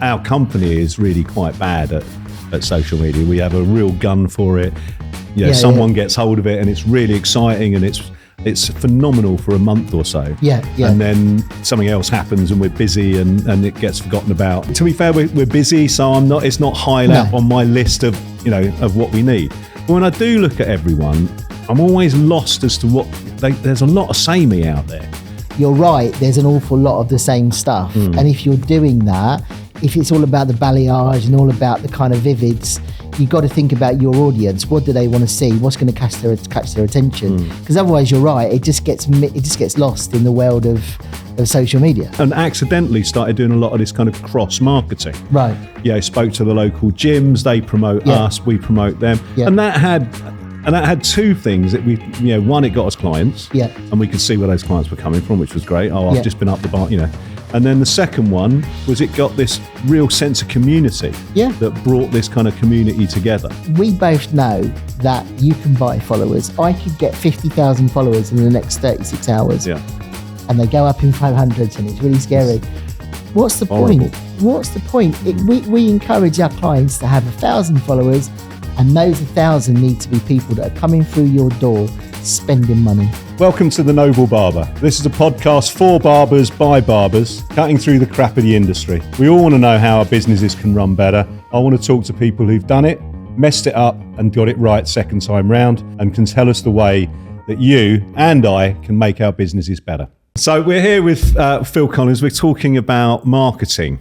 our company is really quite bad at social media. We have a real gun for it. Someone gets hold of it and it's really exciting and it's phenomenal for a month or so. Yeah. And then something else happens and we're busy and it gets forgotten about. To be fair, we're busy, so it's not high up on my list of what we need. But when I do look at everyone, I'm always lost as to what there's a lot of samey out there. You're right, there's an awful lot of the same stuff. And if you're doing that, if it's all about the balayage and all about the kind of vivids, you've got to think about your audience. What do they want to see? What's going to catch their attention? Because otherwise, you're right, it just gets lost in the world of social media. And accidentally started doing a lot of this kind of cross marketing. Right. Spoke to the local gyms, they promote us, we promote them. And that had two things. That one, it got us clients, and we could see where those clients were coming from, which was great. I've just been up the bar, And then the second one was it got this real sense of community that brought this kind of community together. We both know that you can buy followers. I could get 50,000 followers in the next 36 hours. Yeah. And they go up in 500s and it's really scary. What's the point? What's the point? We encourage our clients to have 1,000 followers, and those 1,000 need to be people that are coming through your door spending money. Welcome to The Noble Barber. This is a podcast for barbers by barbers, cutting through the crap of the industry. We all want to know how our businesses can run better. I want to talk to people who've done it, messed it up and got it right second time round, and can tell us the way that you and I can make our businesses better. So we're here with Phil Collins. We're talking about marketing.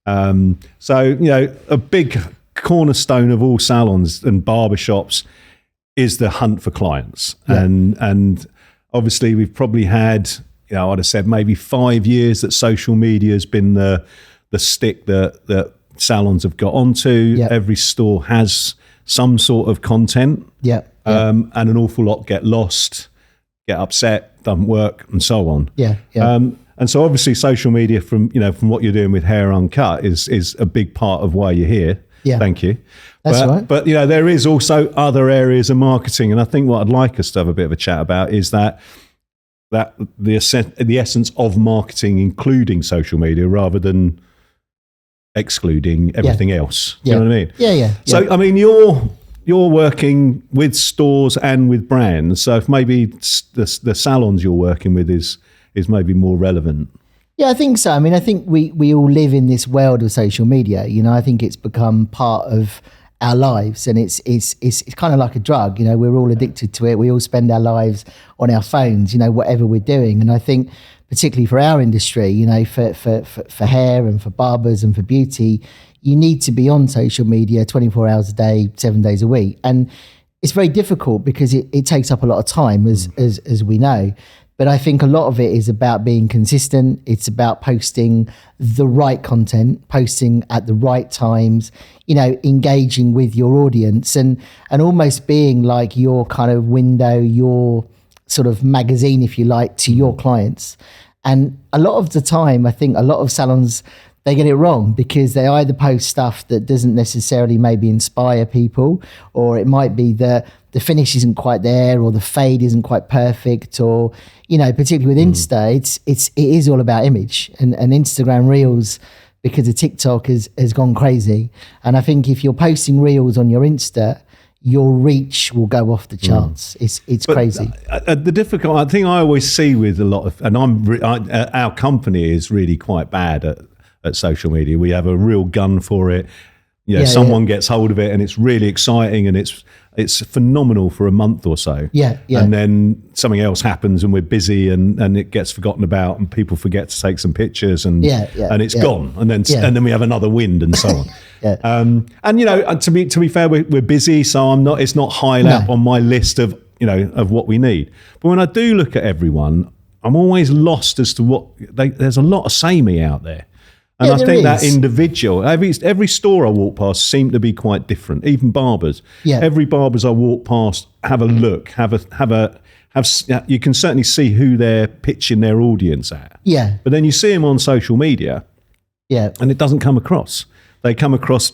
A big cornerstone of all salons and barbershops is the hunt for clients. And obviously we've probably had, I'd have said maybe 5 years that social media has been the stick that salons have got onto. Every store has some sort of content. And an awful lot get lost, get upset, doesn't work, and so on. And so obviously social media from what you're doing with Hair Uncut is a big part of why you're here. Thank you. That's right. But there is also other areas of marketing, and I think what I'd like us to have a bit of a chat about is that the essence of marketing, including social media, rather than excluding everything else. Do you know what I mean? Yeah. So I mean, you're working with stores and with brands. So if maybe the salons you're working with is maybe more relevant. Yeah, I think so. I mean, I think we all live in this world of social media. I think it's become part of our lives, and it's kind of like a drug. We're all addicted to it. We all spend our lives on our phones, whatever we're doing. And I think particularly for our industry, for hair and for barbers and for beauty, you need to be on social media 24 hours a day, 7 days a week. And it's very difficult because it takes up a lot of time, as we know. But I think a lot of it is about being consistent. It's about posting the right content, posting at the right times, engaging with your audience and almost being like your kind of window, your sort of magazine, if you like, to your clients. And a lot of the time, I think a lot of salons, they get it wrong because they either post stuff that doesn't necessarily maybe inspire people, or it might be that the finish isn't quite there, or the fade isn't quite perfect, or particularly with Insta, it is all about image, and Instagram Reels, because of TikTok, has gone crazy. And I think if you're posting Reels on your Insta, your reach will go off the charts. It's crazy. The difficult thing I always see with a lot of, and our company is really quite bad at social media. We have a real gun for it. Someone gets hold of it and it's really exciting and it's phenomenal for a month or so. And then something else happens and we're busy and it gets forgotten about and people forget to take some pictures and it's gone. And then we have another wind and so on. And to be fair, we're busy, so it's not high up on my list of what we need. But when I do look at everyone, I'm always lost as to what there's a lot of samey out there. And I think that individual, every store I walk past seem to be quite different. Even barbers. Every barbers I walk past have a look, you can certainly see who they're pitching their audience at. But then you see them on social media, and it doesn't come across. They come across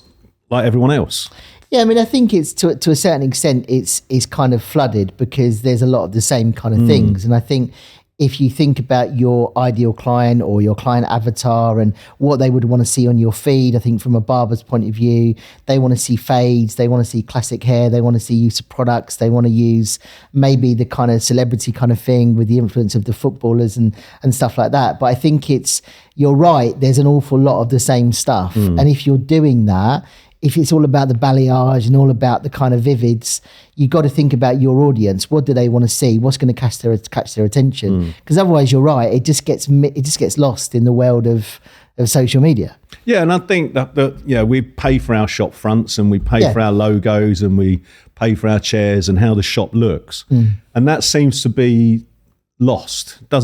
like everyone else. I mean, I think it's to a certain extent, it's kind of flooded because there's a lot of the same kind of things, and I think if you think about your ideal client or your client avatar and what they would want to see on your feed, I think from a barber's point of view, they want to see fades, they want to see classic hair, they want to see use of products, they want to use maybe the kind of celebrity kind of thing with the influence of the footballers and stuff like that. But I think you're right, there's an awful lot of the same stuff. And if you're doing that, if it's all about the balayage and all about the kind of vivids, you got to think about your audience. What do they want to see? What's going to catch their attention? Because otherwise, you're right. It just gets lost in the world of social media. Yeah, and I think that we pay for our shop fronts and we pay for our logos and we pay for our chairs and how the shop looks, and that seems to be lost. There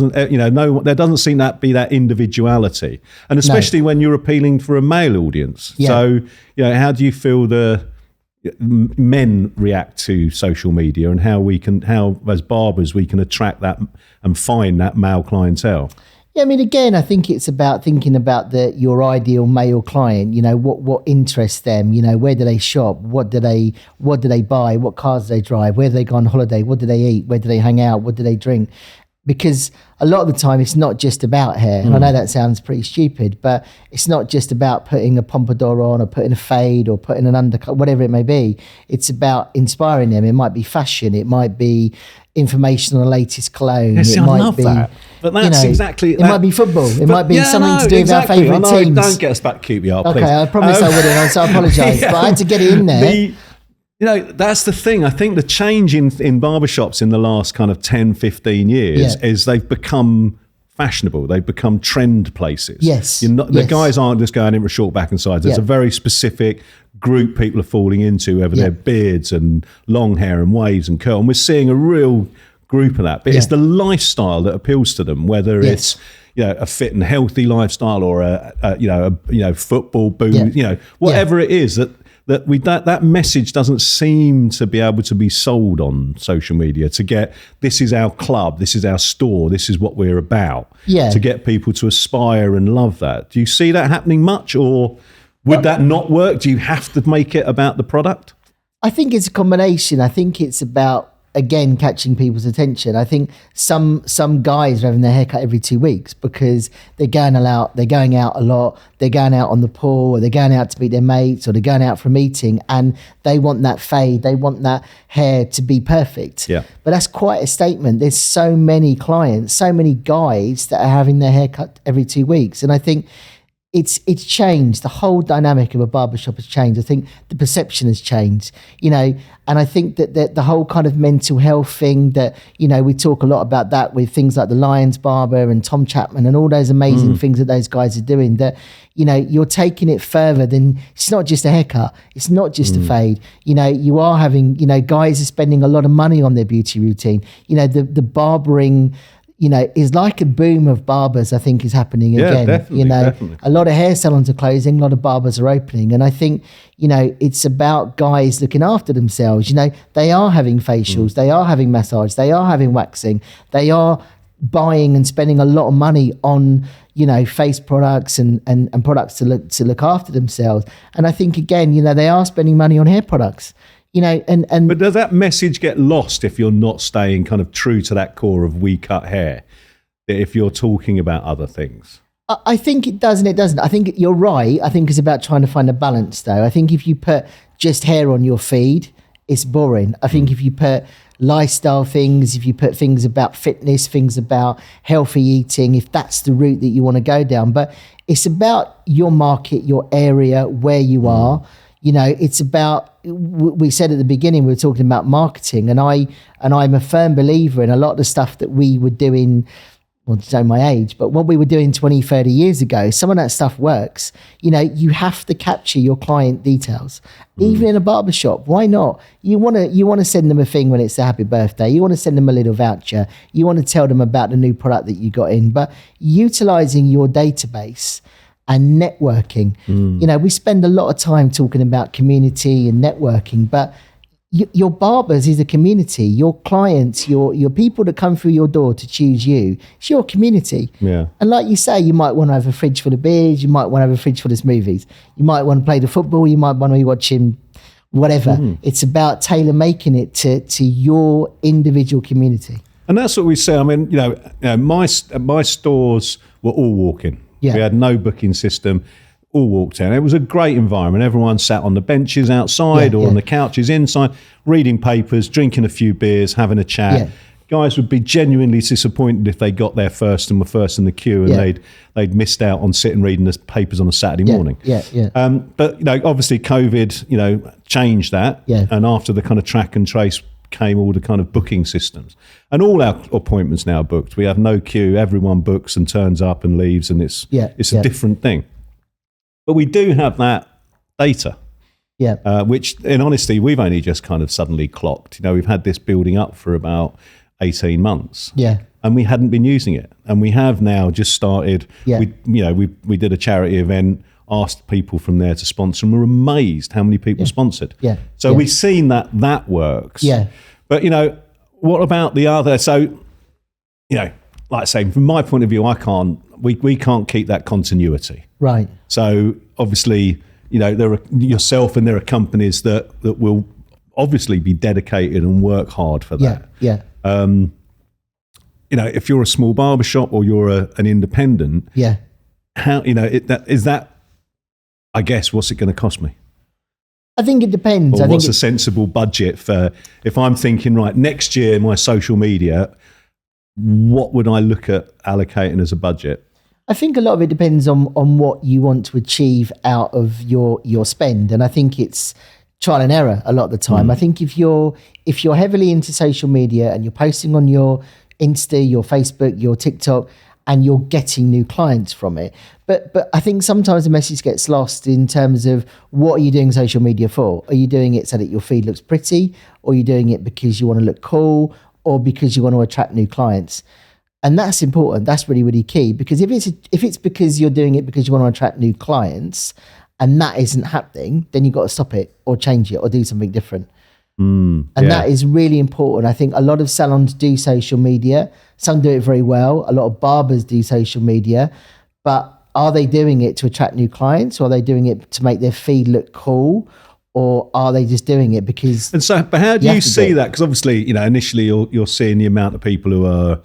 doesn't seem to be that individuality, and especially when you're appealing for a male audience. So how do you feel the men react to social media, and how as barbers we can attract that and find that male clientele? Yeah, I mean, again, I think it's about thinking about your ideal male client. What interests them. Where do they shop? What do they buy? What cars do they drive? Where do they go on holiday? What do they eat? Where do they hang out? What do they drink? Because a lot of the time it's not just about hair. And I know that sounds pretty stupid, but it's not just about putting a pompadour on or putting a fade or putting an undercut, whatever it may be. It's about inspiring them. It might be fashion. It might be information on the latest cologne. Yes, it I might love be, that. But that's exactly... It might be football. It might be something to do with our favourite teams. Don't get us back QPR, please. Okay, I promise I wouldn't, so I apologise. But I had to get it in there. That's the thing. I think the change in barbershops in the last kind of 10, 15 years is they've become fashionable. They've become trend places. Yes. The guys aren't just going in for short back and sides. There's a very specific group people are falling into, whether they're beards and long hair and waves and curl. And we're seeing a real group of that. But it's the lifestyle that appeals to them, whether it's a fit and healthy lifestyle or a football boom, whatever it is that message doesn't seem to be able to be sold on social media to get, this is our club, this is our store, this is what we're about, to get people to aspire and love that. Do you see that happening much, or would that not work? Do you have to make it about the product? I think it's a combination. I think it's about, again, catching people's attention. I think some guys are having their haircut every 2 weeks because they're going out a lot, they're going out on the pool, or they're going out to meet their mates, or they're going out for a meeting, and they want that fade, they want that hair to be perfect. But that's quite a statement. There's so many clients, so many guys that are having their hair cut every 2 weeks, and I think it's changed. The whole dynamic of a barbershop has changed. I think the perception has changed, and I think that the whole kind of mental health thing that, we talk a lot about that with things like the Lions Barber and Tom Chapman and all those amazing things that those guys are doing, that, you're taking it further than, it's not just a haircut. It's not just a fade. You are having, guys are spending a lot of money on their beauty routine. The barbering, is like a boom of barbers, I think, is happening again. Definitely. A lot of hair salons are closing, a lot of barbers are opening. And I think, it's about guys looking after themselves. They are having facials, they are having massage, they are having waxing, they are buying and spending a lot of money on, face products and products to look after themselves. And I think, again, they are spending money on hair products. But does that message get lost if you're not staying kind of true to that core of we cut hair, if you're talking about other things? I think it does and it doesn't. I think you're right. I think it's about trying to find a balance, though. I think if you put just hair on your feed, it's boring. I think if you put lifestyle things, if you put things about fitness, things about healthy eating, if that's the route that you want to go down. But it's about your market, your area, where you are. It's about, we said at the beginning, we were talking about marketing, and I'm a firm believer in a lot of the stuff that we were doing, well, to show my age, but what we were doing 20, 30 years ago, some of that stuff works. You have to capture your client details, even in a barbershop. Why not? You want to send them a thing when it's their happy birthday. You want to send them a little voucher. You want to tell them about the new product that you got in, but utilizing your database and networking. We spend a lot of time talking about community and networking, but your barbers is a community. Your clients, your people that come through your door to choose you, it's your community. And like you say, you might want to have a fridge full of beers, you might want to have a fridge full of smoothies, you might want to play the football, you might want to be watching whatever. It's about tailor making it to your individual community. And that's what we say. I mean, my stores were all walk-in. Yeah. We had no booking system, all walked in. It was a great environment. Everyone sat on the benches outside or on the couches inside, reading papers, drinking a few beers, having a chat. Yeah. Guys would be genuinely disappointed if they got there first and were first in the queue, and they'd missed out on sitting reading the papers on a Saturday morning. But obviously COVID, changed that. Yeah. And after the kind of track and trace came all the kind of booking systems, and all our appointments now are booked. We have no queue. Everyone books and turns up and leaves, and it's a different thing. But we do have that data. Which in honesty, we've only just kind of suddenly clocked. We've had this building up for about 18 months. And we hadn't been using it. And we have now just started. We did a charity event, asked people from there to sponsor, and we're amazed how many people sponsored. So we've seen that works. But, what about the other? So, like I say, from my point of view, we can't keep that continuity. Right. So obviously, there are yourself, and there are companies that will obviously be dedicated and work hard for that. If you're a small barbershop or you're an independent, how is that? I guess, what's it going to cost me? I think it depends. Or what's a sensible budget for, if I'm thinking, right, next year my social media, what would I look at allocating as a budget? I think a lot of it depends on what you want to achieve out of your spend, and I think it's trial and error a lot of the time. I think if you're heavily into social media and you're posting on your Insta, your Facebook, your TikTok, and you're getting new clients from it, but I think sometimes the message gets lost in terms of what are you doing social media for? Are you doing it so that your feed looks pretty, or are you doing it because you want to look cool, or because you want to attract new clients? And that's important. That's really, really key, because if it's because you're doing it because you want to attract new clients and that isn't happening, then you've got to stop it or change it or do something different. That is really important. I think a lot of salons do social media. Some do it very well. A lot of barbers do social media, but are they doing it to attract new clients, or are they doing it to make their feed look cool? Or are they just doing it because... And so, but how do you see that? Because obviously, initially you're seeing the amount of people who are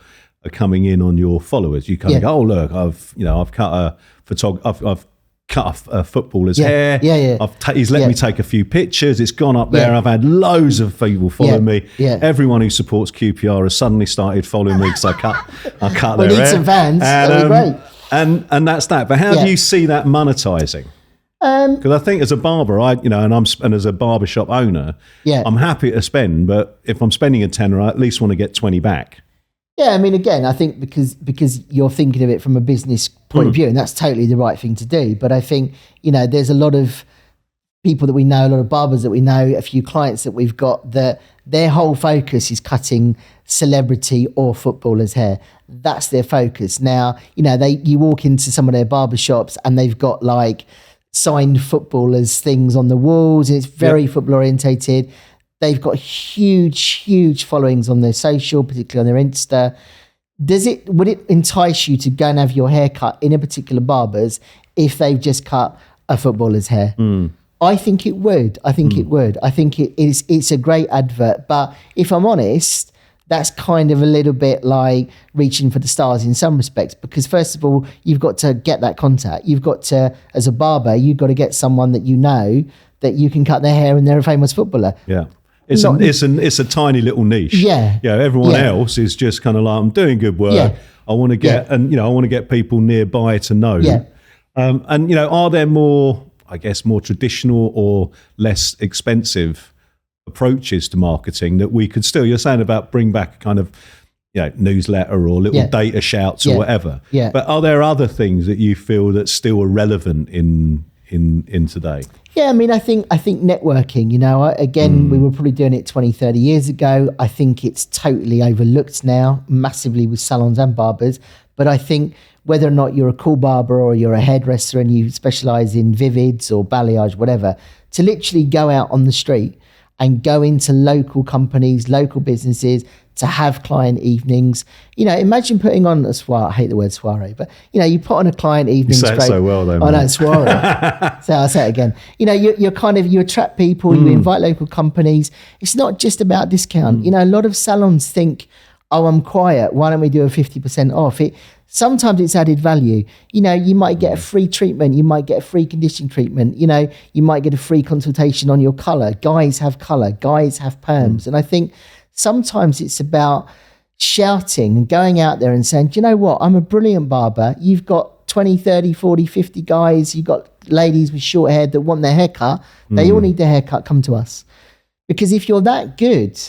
coming in on your followers. You kind of go, oh look, I've cut I've cut a footballer's hair. He's let me take a few pictures. It's gone up there. I've had loads of people follow me. Everyone who supports QPR has suddenly started following me because I cut their hair. We need some fans. That'd be great. And that's that. But how do you see that monetizing? Because I think as a barber, and as a barbershop owner, I'm happy to spend. But if I'm spending a tenner, I at least want to get 20 back. Yeah, I mean, again, I think because you're thinking of it from a business point of view, and that's totally the right thing to do. But I think, there's a lot of people that we know, a lot of barbers that we know, a few clients that we've got, that their whole focus is cutting celebrity or footballers' hair. That's their focus. Now, you walk into some of their barbershops and they've got like signed footballers things on the walls, and it's very football orientated. They've got huge followings on their social, particularly on their Insta. Would it entice you to go and have your hair cut in a particular barber's if they've just cut a footballer's hair? I think it would. I think it's a great advert. But if I'm honest, that's kind of a little bit like reaching for the stars in some respects, because first of all, you've got to get that contact. You've got to, as a barber, you've got to get someone that that you can cut their hair and they're a famous footballer. Yeah. It's a tiny little niche. Everyone else is just kind of like, I'm doing good work. I want to get I want to get people nearby to know. Are there more traditional or less expensive approaches to marketing that we could still? You're saying about bring back kind of newsletter or little data shouts or whatever. But are there other things that you feel that still are relevant in today? Yeah, I mean, I think networking, we were probably doing it 20, 30 years ago. I think it's totally overlooked now, massively, with salons and barbers. But I think whether or not you're a cool barber or you're a hairdresser and you specialize in vivids or balayage, whatever, to literally go out on the street and go into local companies, local businesses, to have client evenings. Imagine putting on a soiree. I hate the word soiree, but you put on a client evening. You say it so well, though. I know, soiree. So I'll say it again. You attract people. You invite local companies. It's not just about discount. A lot of salons think, oh, I'm quiet, why don't we do a 50% off? Sometimes it's added value. You know, you might get a free treatment, you might get a free conditioning treatment, you know, you might get a free consultation on your colour. Guys have colour, guys have perms. And I think sometimes it's about shouting and going out there and saying, do you know what, I'm a brilliant barber. You've got 20, 30, 40, 50 guys, you've got ladies with short hair that want their haircut. They all need their haircut, come to us. Because if you're that good,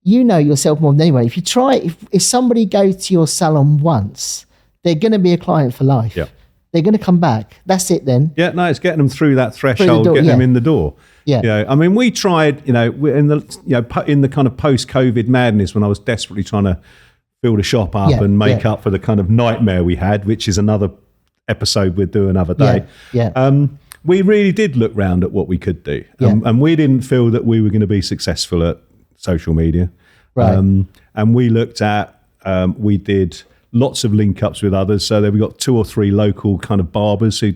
you know yourself more than anyone. If you try, if somebody goes to your salon once, they're going to be a client for life. Yeah. They're going to come back. That's it then. Yeah, no, it's getting them through that threshold, door, getting them in the door. Yeah. You know, I mean, we tried, you know, in the kind of post-COVID madness when I was desperately trying to fill the shop up and make up for the kind of nightmare we had, which is another episode we'll do another day. Yeah. We really did look round at what we could do. And we didn't feel that we were going to be successful at social media. Right. And we looked at, we did lots of link ups with others. So there we got 2 or 3 local kind of barbers who,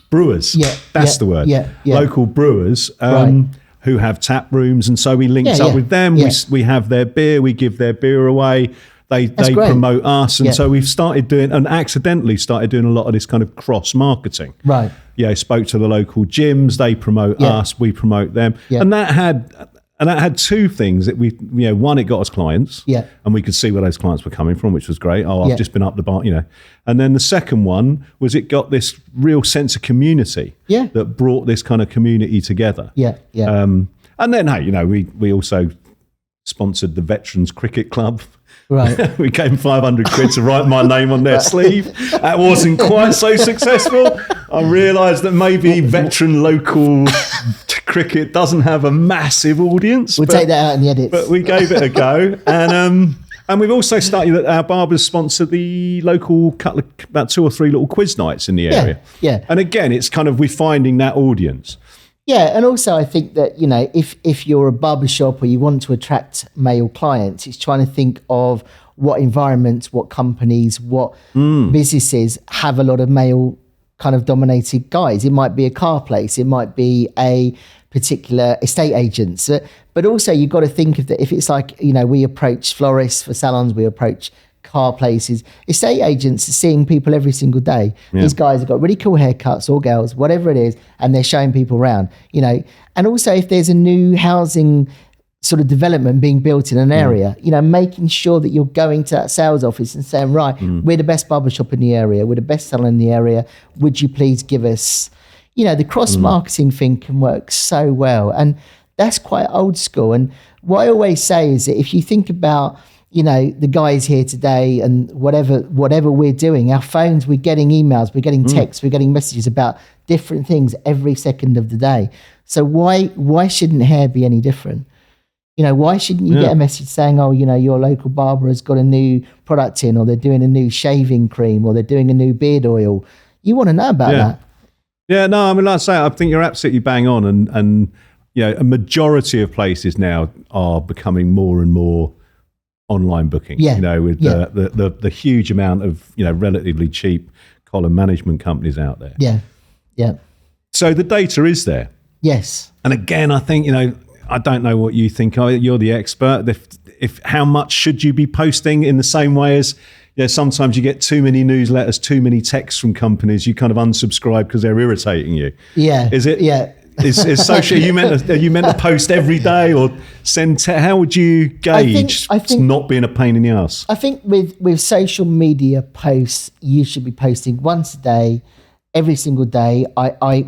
brewers. That's the word. Local brewers who have tap rooms. And so we linked up with them. We have their beer. We give their beer away. They promote us. And so we've started doing, and accidentally started doing a lot of this kind of cross marketing. Right. Yeah. Spoke to the local gyms. They promote us. We promote them. And that had 2 things that we, you know, one, it got us clients, and we could see where those clients were coming from, which was great. Oh, I've just been up the bar, you know. And then the second one was it got this real sense of community that brought this kind of community together. And then, hey, you know, we also sponsored the Veterans Cricket Club. Right. We gave them 500 quid to write my name on their sleeve. That wasn't quite so successful. I realised that maybe veteran local cricket doesn't have a massive audience. We'll take that out in the edits. But we gave it a go. And we've also started, our barbers sponsor the local about 2 or 3 little quiz nights in the area. And again, it's kind of, we're finding that audience. Yeah, and also I think that, you know, if you're a barbershop or you want to attract male clients, it's trying to think of what environments, what companies, what businesses have a lot of male kind of dominated guys. It might be a car place, it might be a particular estate agents, but also you've got to think of that. If it's like, you know, we approach florists for salons, we approach car places, estate agents are seeing people every single day. These guys have got really cool haircuts, or girls, whatever it is, and they're showing people around, you know. And also if there's a new housing sort of development being built in an area, you know, making sure that you're going to that sales office and saying, right, we're the best barbershop in the area, we're the best salon in the area, would you please give us, you know, the cross-marketing thing can work so well. And that's quite old school. And what I always say is that if you think about, you know, the guys here today and whatever we're doing, our phones, we're getting emails, we're getting texts, we're getting messages about different things every second of the day. So why shouldn't hair be any different? You know, why shouldn't you get a message saying, oh, you know, your local barber has got a new product in, or they're doing a new shaving cream, or they're doing a new beard oil? You want to know about that. Yeah, no, I mean, like I say, I think you're absolutely bang on. And you know, a majority of places now are becoming more and more online booking, you know, with the huge amount of, you know, relatively cheap column management companies out there. So the data is there. Yes. And again, I think, you know, I don't know what you think. You're the expert. If how much should you be posting in the same way as, you know, sometimes you get too many newsletters, too many texts from companies, you kind of unsubscribe because they're irritating you. Yeah. Is it? Yeah. Is social? Are you meant to post every day or send? How would you gauge I think not being a pain in the ass? I think with social media posts, you should be posting once a day, every single day.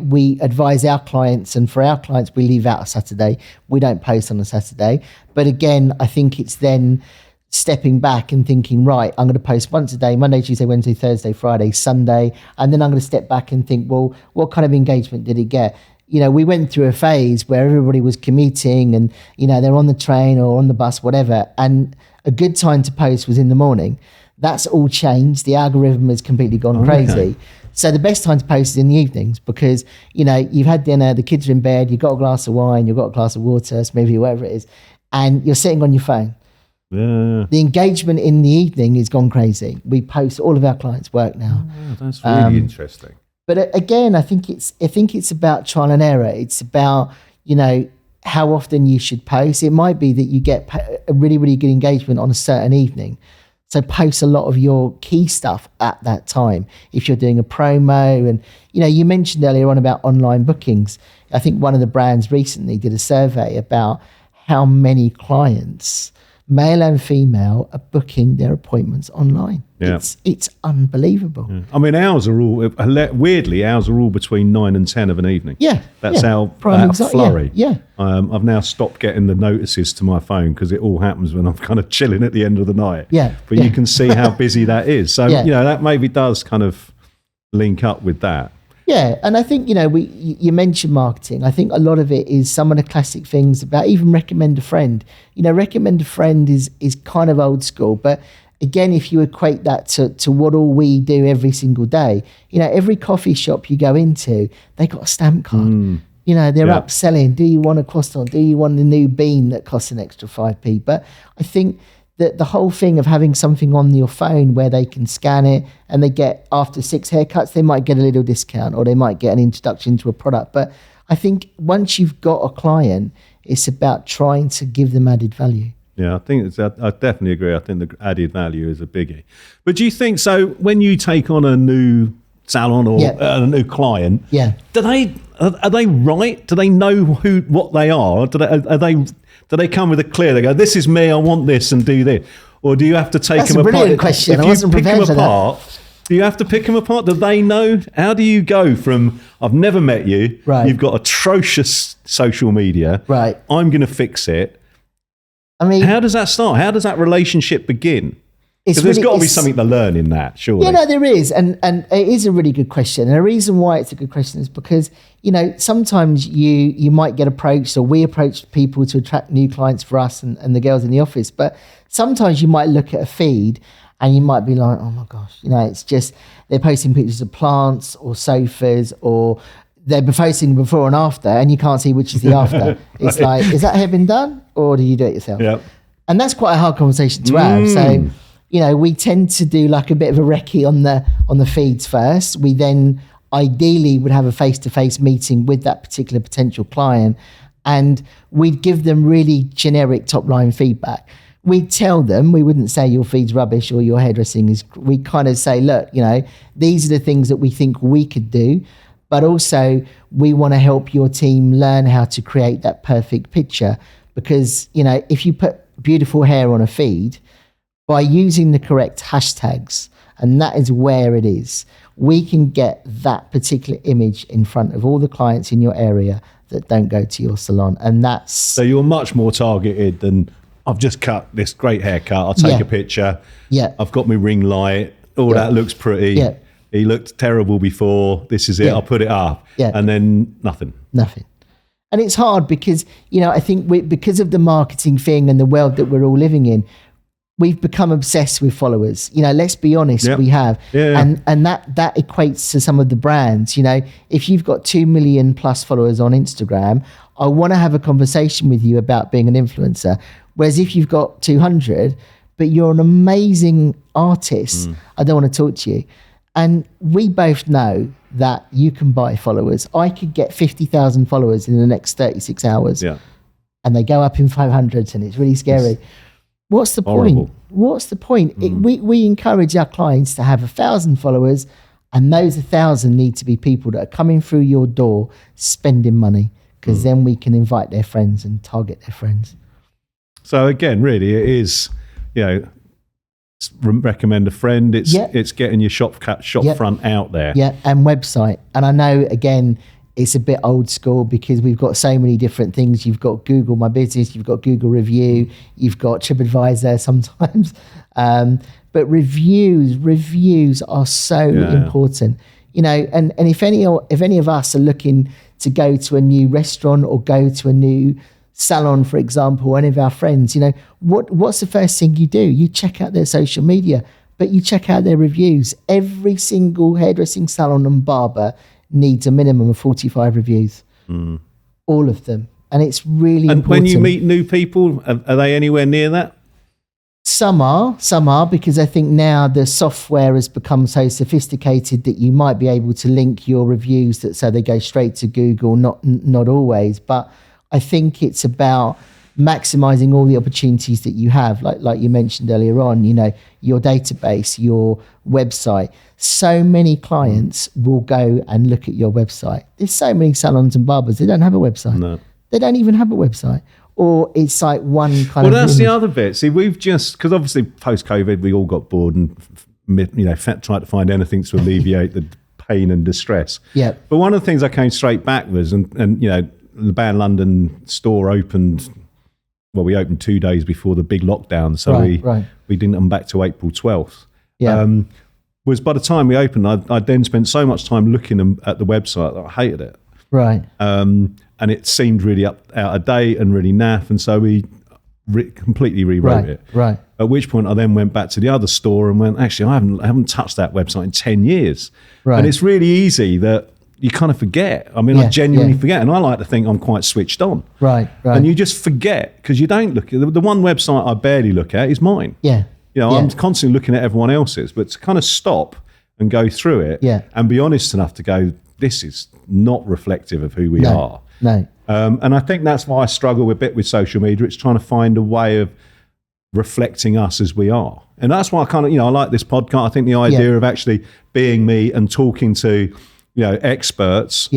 We advise our clients, and for our clients, we leave out a Saturday. We don't post on a Saturday. But again, I think it's then stepping back and thinking, right, I'm going to post once a day, Monday, Tuesday, Wednesday, Thursday, Friday, Sunday, and then I'm going to step back and think, well, what kind of engagement did it get? You know, we went through a phase where everybody was commuting and, you know, they're on the train or on the bus, whatever. And a good time to post was in the morning. That's all changed. The algorithm has completely gone crazy. So the best time to post is in the evenings because, you know, you've had dinner, the kids are in bed, you've got a glass of wine, you've got a glass of water, smoothie, whatever it is, and you're sitting on your phone. The engagement in the evening has gone crazy. We post all of our clients' work now. Oh, that's really interesting. But again, I think it's about trial and error. It's about, you know, how often you should post. It might be that you get a really, really good engagement on a certain evening. So post a lot of your key stuff at that time. If you're doing a promo, and you mentioned earlier on about online bookings. I think one of the brands recently did a survey about how many clients, male and female, are booking their appointments online. Yeah. It's unbelievable. Yeah. I mean, ours are all between 9 and 10 of an evening. Yeah. That's our flurry. Yeah. I've now stopped getting the notices to my phone because it all happens when I'm kind of chilling at the end of the night. Yeah. But you can see how busy that is. So, that maybe does kind of link up with that. Yeah, and I think, you mentioned marketing. I think a lot of it is some of the classic things about even recommend a friend. Recommend a friend is kind of old school, but again, if you equate that to what all we do every single day, every coffee shop you go into, they got a stamp card. They're upselling. Do you want a croissant? Do you want the new bean that costs an extra 5p? But I think that the whole thing of having something on your phone where they can scan it, and they get, after 6 haircuts, they might get a little discount, or they might get an introduction to a product. But I think once you've got a client, it's about trying to give them added value. Yeah, I definitely agree. I think the added value is a biggie. But do you think, so when you take on a new salon or a new client, are they right? Do they know what they are? Do they come with a clear? They go, this is me, I want this, and do this? Or do you have to take them apart? That's a brilliant question. If I wasn't prepared for that. Do you have to pick them apart? Do they know? How do you go from, I've never met you, you've got atrocious social media, I'm going to fix it. I mean, how does that start? How does that relationship begin? Because there's got to be something to learn in that, surely. Yeah, no, there is. And it is a really good question. And the reason why it's a good question is because, sometimes you might get approached, or we approach people to attract new clients for us and the girls in the office. But sometimes you might look at a feed and you might be like, oh my gosh, it's just, they're posting pictures of plants or sofas, or they're posting before and after, and you can't see which is the after. It's like, is that hair been done, or do you do it yourself? Yeah. And that's quite a hard conversation to have. So, we tend to do like a bit of a recce on the feeds first. We then ideally would have a face-to-face meeting with that particular potential client, and we'd give them really generic top-line feedback. We'd tell them, we wouldn't say your feed's rubbish or your hairdressing is, we kind of say, look, these are the things that we think we could do, but also we want to help your team learn how to create that perfect picture. Because, if you put beautiful hair on a feed, by using the correct hashtags, and that is where it is, we can get that particular image in front of all the clients in your area that don't go to your salon. And that's... So you're much more targeted than, I've just cut this great haircut, I'll take a picture, I've got my ring light, that looks pretty, he looked terrible before, this is it, I'll put it up, and then nothing. And it's hard because, I think because of the marketing thing and the world that we're all living in, we've become obsessed with followers. Let's be honest, we have. And that equates to some of the brands. If you've got 2 million plus followers on Instagram, I want to have a conversation with you about being an influencer. Whereas if you've got 200, but you're an amazing artist, I don't want to talk to you. And we both know that you can buy followers. I could get 50,000 followers in the next 36 hours. And they go up in 500s, and it's really scary. What's the point? What's the point? We encourage our clients to have 1,000 followers, and those 1,000 need to be people that are coming through your door spending money, because then we can invite their friends and target their friends. So again, really, it is, recommend a friend. It's getting your shop front out there. Yeah, and website. And I know, again, it's a bit old school because we've got so many different things. You've got Google My Business, you've got Google Review, you've got TripAdvisor sometimes. But reviews are so important. And if any of us are looking to go to a new restaurant or go to a new salon, for example, any of our friends, what's the first thing you do? You check out their social media, but you check out their reviews. Every single hairdressing salon and barber needs a minimum of 45 reviews. All of them. And it's really important. And when you meet new people, are they anywhere near that? Some are, because I think now the software has become so sophisticated that you might be able to link your reviews so they go straight to Google, not always. But I think it's about maximizing all the opportunities that you have, like you mentioned earlier on, your database, your website. So many clients will go and look at your website. There's so many salons and barbers, they don't have a website. No. They don't even have a website. Or it's like one kind of... Well, that's the other bit. See, we've just... Because obviously post-COVID, we all got bored and, tried to find anything to alleviate the pain and distress. Yeah. But one of the things I came straight back was, and the Laban London store opened... Well, we opened 2 days before the big lockdown, so we didn't come back to April 12th. Yeah. Was by the time we opened, I then spent so much time looking at the website that I hated it. Right. And it seemed really out of date and really naff, and so we completely rewrote it. Right. At which point I then went back to the other store and went, actually, I haven't touched that website in 10 years. Right. And it's really easy that you kind of forget. I mean, I genuinely forget, and I like to think I'm quite switched on. Right. And you just forget because you don't look at the one website I barely look at is mine. Yeah. I'm constantly looking at everyone else's, but to kind of stop and go through it and be honest enough to go, this is not reflective of who we are. No. And I think that's why I struggle a bit with social media. It's trying to find a way of reflecting us as we are. And that's why I kind of, I like this podcast. I think the idea of actually being me and talking to, experts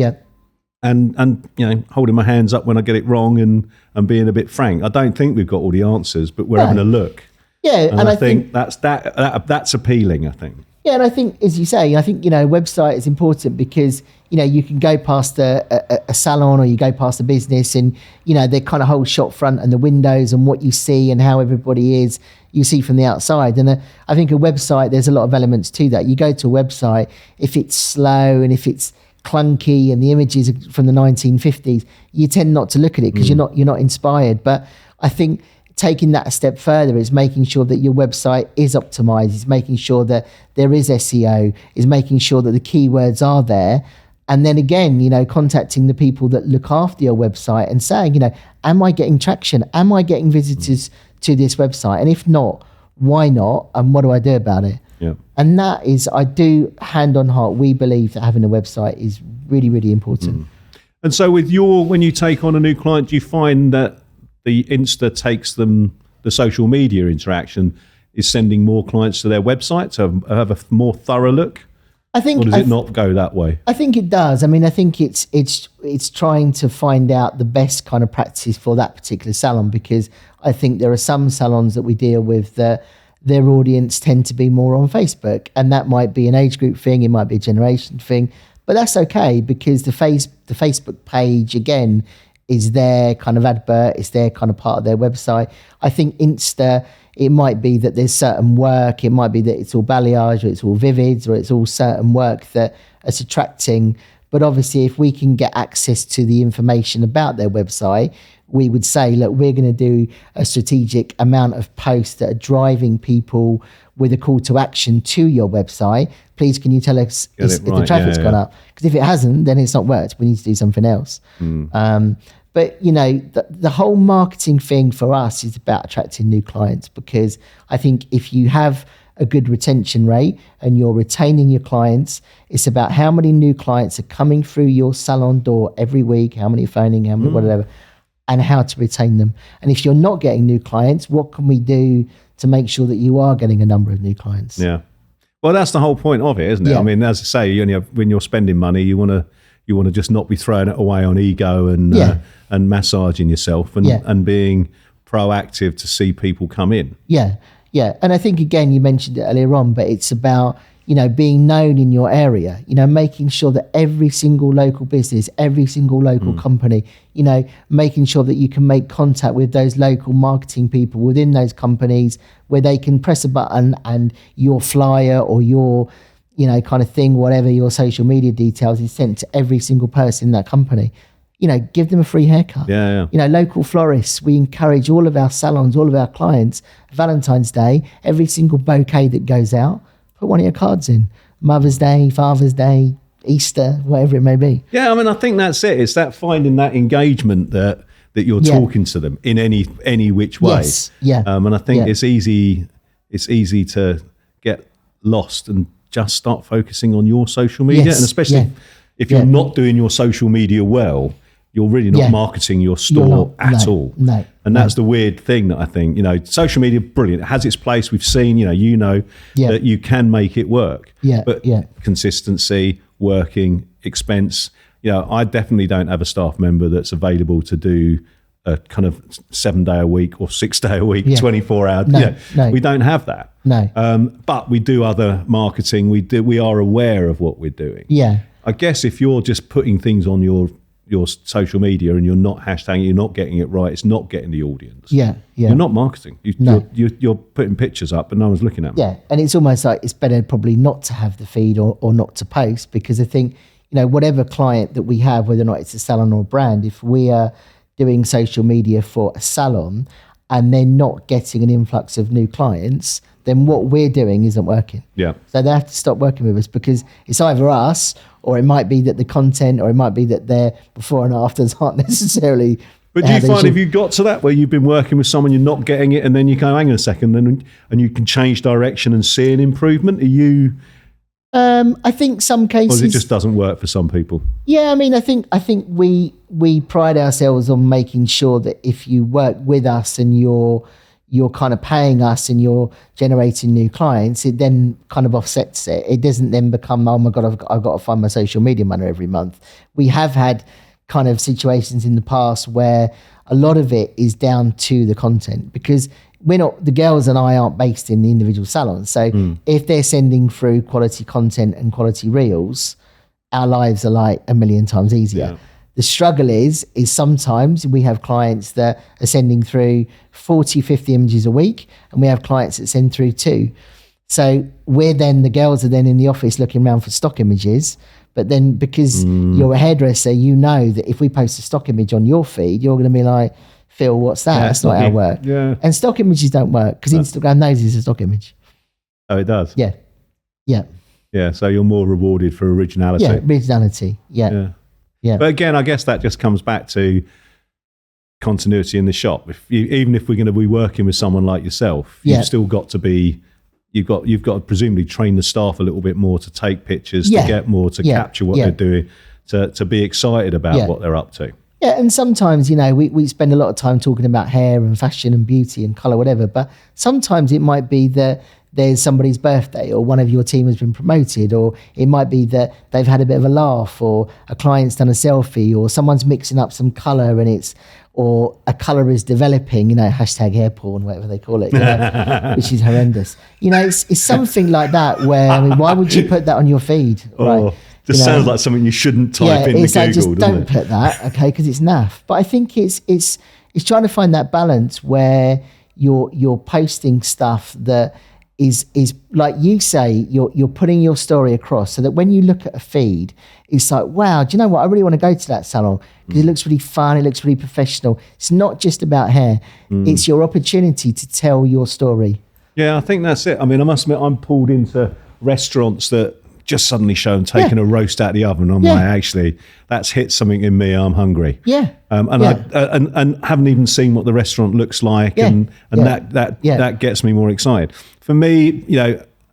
and holding my hands up when I get it wrong and being a bit frank. I don't think we've got all the answers, but we're having a look. Yeah. And I think that's appealing, I think. Yeah, and I think, as you say, website is important because, you can go past a salon or you go past a business and, their kind of whole shop front and the windows and what you see and how everybody is, you see from the outside. And I think a website, there's a lot of elements to that. You go to a website, if it's slow and if it's clunky and the images are from the 1950s, you tend not to look at it because you're not inspired. But I think taking that a step further is making sure that your website is optimized, is making sure that there is SEO, is making sure that the keywords are there. And then again, contacting the people that look after your website and saying, am I getting traction? Am I getting visitors to this website? And if not, why not? And what do I do about it? Yeah. And that is, I do, hand on heart, we believe that having a website is really, really important. And so when you take on a new client, do you find that the Insta takes them, the social media interaction is sending more clients to their website to have a more thorough look? I think, or does it not go that way? I think it does. I mean, I think it's trying to find out the best kind of practices for that particular salon, because I think there are some salons that we deal with that their audience tend to be more on Facebook, and that might be an age group thing, it might be a generation thing, but that's okay because the Facebook page again is their kind of advert, it's their kind of part of their website. I think Insta, it might be that there's certain work, it might be that it's all balayage or it's all vivids or it's all certain work that is attracting. But obviously if we can get access to the information about their website, we would say, look, we're going to do a strategic amount of posts that are driving people with a call to action to your website. Please, can you tell us if the traffic's gone up? Because if it hasn't, then it's not worked. We need to do something else. But, the whole marketing thing for us is about attracting new clients, because I think if you have a good retention rate and you're retaining your clients, it's about how many new clients are coming through your salon door every week, how many are phoning, how many whatever, and how to retain them. And if you're not getting new clients, what can we do to make sure that you are getting a number of new clients? Yeah. Well, that's the whole point of it, isn't it? Yeah. I mean, as I say, when you're spending money, you want to just not be throwing it away on ego and massaging yourself and being proactive to see people come in. Yeah. And I think, again, you mentioned it earlier on, but it's about, being known in your area, making sure that every single local business, every single local company, making sure that you can make contact with those local marketing people within those companies where they can press a button and your flyer or your, kind of thing, whatever your social media details is sent to every single person in that company. Give them a free haircut. Yeah. Local florists, we encourage all of our salons, all of our clients, Valentine's Day, every single bouquet that goes out, put one of your cards in. Mother's Day, Father's Day, Easter, whatever it may be. Yeah, I mean, I think that's it. It's that finding that engagement that you're talking to them in any which way. Yes, yeah. And I think it's easy to get lost and just start focusing on your social media. Yes, and especially if you're not doing your social media well, you're really not marketing your store at all. No. And that's the weird thing that I think, social media, brilliant. It has its place. We've seen, that you can make it work. But consistency, working, expense. I definitely don't have a staff member that's available to do a kind of 7 day a week or 6 day a week, 24 hours. No. We don't have that. No. But we do other marketing. We are aware of what we're doing. Yeah. I guess if you're just putting things on your social media and you're not hashtagging, you're not getting it right, it's not getting the audience. You're not marketing. You're putting pictures up and no one's looking at them. Yeah, and it's almost like it's better probably not to have the feed or not to post, because I think, whatever client that we have, whether or not it's a salon or a brand, if we are doing social media for a salon and they're not getting an influx of new clients, then what we're doing isn't working. Yeah. So they have to stop working with us, because it's either us, or it might be that the content, or it might be that their before and afters aren't necessarily. But do you find if you got to that where you've been working with someone, you're not getting it, and then you go, hang on a second, and you can change direction and see an improvement? Are you? I think some cases. Or it just doesn't work for some people. Yeah, I mean, I think we pride ourselves on making sure that if you work with us and you're kind of paying us and you're generating new clients, it then kind of offsets it. It doesn't then become, oh my God, I've got to find my social media money every month. We have had kind of situations in the past where a lot of it is down to the content, because the girls and I aren't based in the individual salons. So if they're sending through quality content and quality reels, our lives are like a million times easier. Yeah. The struggle is sometimes we have clients that are sending through 40, 50 images a week, and we have clients that send through 2. So the girls are then in the office looking around for stock images. But then because you're a hairdresser, that if we post a stock image on your feed, you're going to be like, Phil, what's that? That's not how it works. Yeah. And stock images don't work because Instagram knows it's a stock image. Oh, it does? Yeah. Yeah, so you're more rewarded for originality. Yeah, originality. Yeah. But again, I guess that just comes back to continuity in the shop. Even if we're going to be working with someone like yourself, you've still got to be, you've got to presumably train the staff a little bit more to take pictures, to get more, to capture what they're doing, to be excited about what they're up to. Yeah, and sometimes, we spend a lot of time talking about hair and fashion and beauty and colour, whatever, but sometimes it might be that there's somebody's birthday, or one of your team has been promoted, or it might be that they've had a bit of a laugh, or a client's done a selfie, or someone's mixing up some colour or a colour is developing, hashtag hair porn, whatever they call it, which is horrendous. It's something like that where, why would you put that on your feed? Oh. Right? Just sounds like something you shouldn't type into Google, just don't put that, okay, because it's naff. But I think it's trying to find that balance where you're posting stuff that is like you say, you're putting your story across, so that when you look at a feed, it's like, wow, do you know what? I really want to go to that salon because it looks really fun, it looks really professional. It's not just about hair; it's your opportunity to tell your story. Yeah, I think that's it. I mean, I must admit, I'm pulled into restaurants that just suddenly show them taking a roast out of the oven. I'm like, actually, that's hit something in me. I'm hungry. Yeah. And haven't even seen what the restaurant looks like, and that gets me more excited. For me,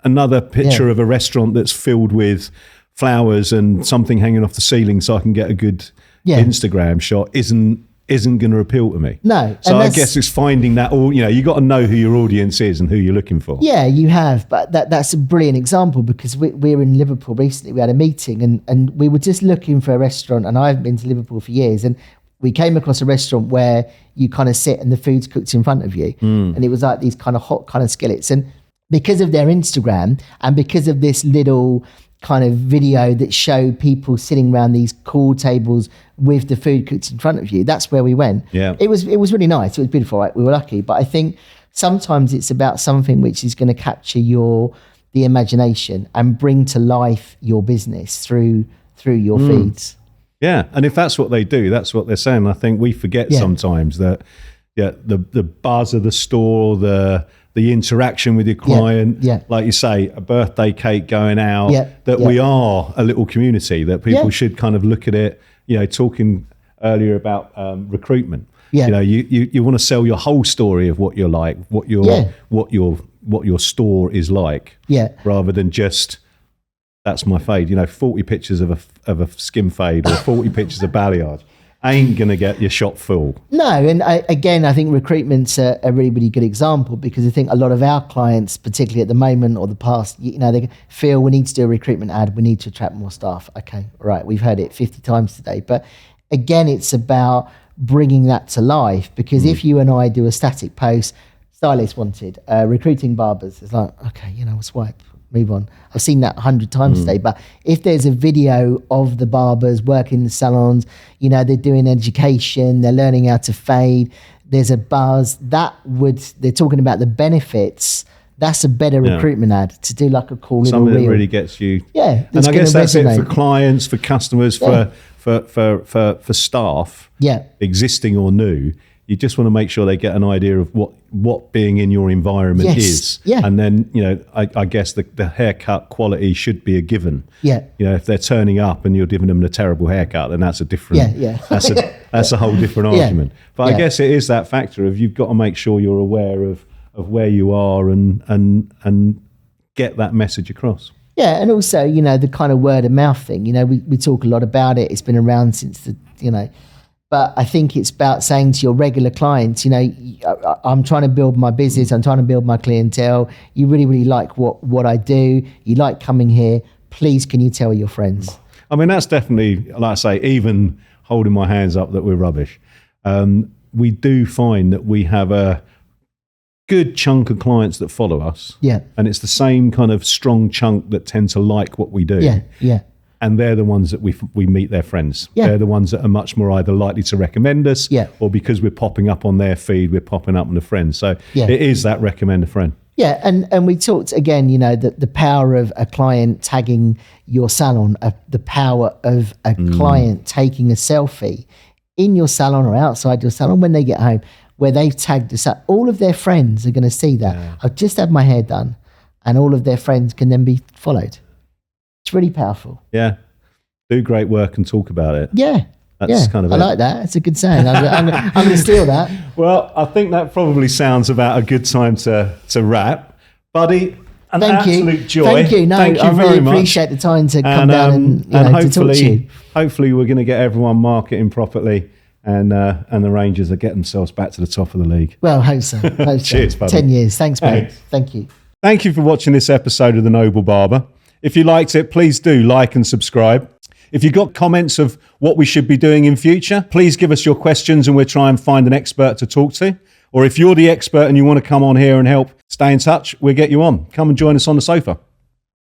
another picture of a restaurant that's filled with flowers and something hanging off the ceiling so I can get a good Instagram shot isn't going to appeal to me. No. So I guess it's finding that, you got to know who your audience is and who you're looking for. Yeah, you have. But that's a brilliant example, because we were in Liverpool recently. We had a meeting and we were just looking for a restaurant, and I haven't been to Liverpool for years. And we came across a restaurant where you kind of sit and the food's cooked in front of you. And it was like these kind of hot kind of skillets. And because of their Instagram and because of this little kind of video that showed people sitting around these cool tables with the food cooked in front of you, that's where we went. Yeah, it was really nice. It was beautiful, right? We were lucky. But I think sometimes it's about something which is going to capture the imagination and bring to life your business through your feeds. Yeah, and if that's what they do, that's what they're saying. I think we forget sometimes that the buzz of the store, the interaction with your client, like you say, a birthday cake going out, we are a little community, that people should kind of look at it, talking earlier about recruitment. You want to sell your whole story of what you're like, what your store is like, rather than just, that's my fade, 40 pictures of a skin fade or 40 pictures of balayage. ain't going to get your shop full. No, and again, I think recruitment's a really, really good example, because I think a lot of our clients, particularly at the moment or the past, they feel we need to do a recruitment ad, we need to attract more staff. Okay, right, we've heard it 50 times today. But again, it's about bringing that to life, because if you and I do a static post, stylist wanted, recruiting barbers, it's like, okay, we'll swipe, move on. I've seen that 100 times today. But if there's a video of the barbers working in the salons, they're doing education, they're learning how to fade, there's a buzz, they're talking about the benefits. That's a better recruitment ad, to do like a cool little something reel. that really gets you. Yeah, and I guess that's it for clients, for customers, for staff, existing or new. You just want to make sure they get an idea of what being in your environment is. Yeah. And then, I guess the haircut quality should be a given. Yeah. If they're turning up and you're giving them a terrible haircut, then that's a different, that's a whole different argument. But I guess it is that factor of you've got to make sure you're aware of where you are and get that message across. Yeah, and also, the kind of word of mouth thing, we talk a lot about it. It's been around since but I think it's about saying to your regular clients, I'm trying to build my business, I'm trying to build my clientele. You really, really like what I do. You like coming here. Please, can you tell your friends? I mean, that's definitely, like I say, even holding my hands up that we're rubbish. We do find that we have a good chunk of clients that follow us. Yeah. And it's the same kind of strong chunk that tend to like what we do. Yeah. And they're the ones that we meet their friends. Yeah. They're the ones that are much more either likely to recommend us, or because we're popping up on their feed, we're popping up on the friends. So it is that recommend a friend. Yeah, and we talked again, the power of a client tagging your salon, the power of a client taking a selfie in your salon or outside your salon when they get home, where they've tagged us up. All of their friends are going to see that. Yeah. I've just had my hair done, and all of their friends can then be followed. It's really powerful. Yeah. Do great work and talk about it. Yeah. That's kind of I like that. It's a good saying. I'm going to steal that. Well, I think that probably sounds about a good time to wrap. Buddy, an absolute joy. Thank you. No, I really appreciate the time to come down and to talk to you. Hopefully we're going to get everyone marketing properly, and the Rangers are getting themselves back to the top of the league. Well, hope so. Cheers, buddy. 10 years. Thanks, mate. Thank you. Thank you for watching this episode of The Noble Barber. If you liked it, please do like and subscribe. If you've got comments of what we should be doing in future, please give us your questions and we'll try and find an expert to talk to. Or if you're the expert and you want to come on here and help, stay in touch, we'll get you on. Come and join us on the sofa.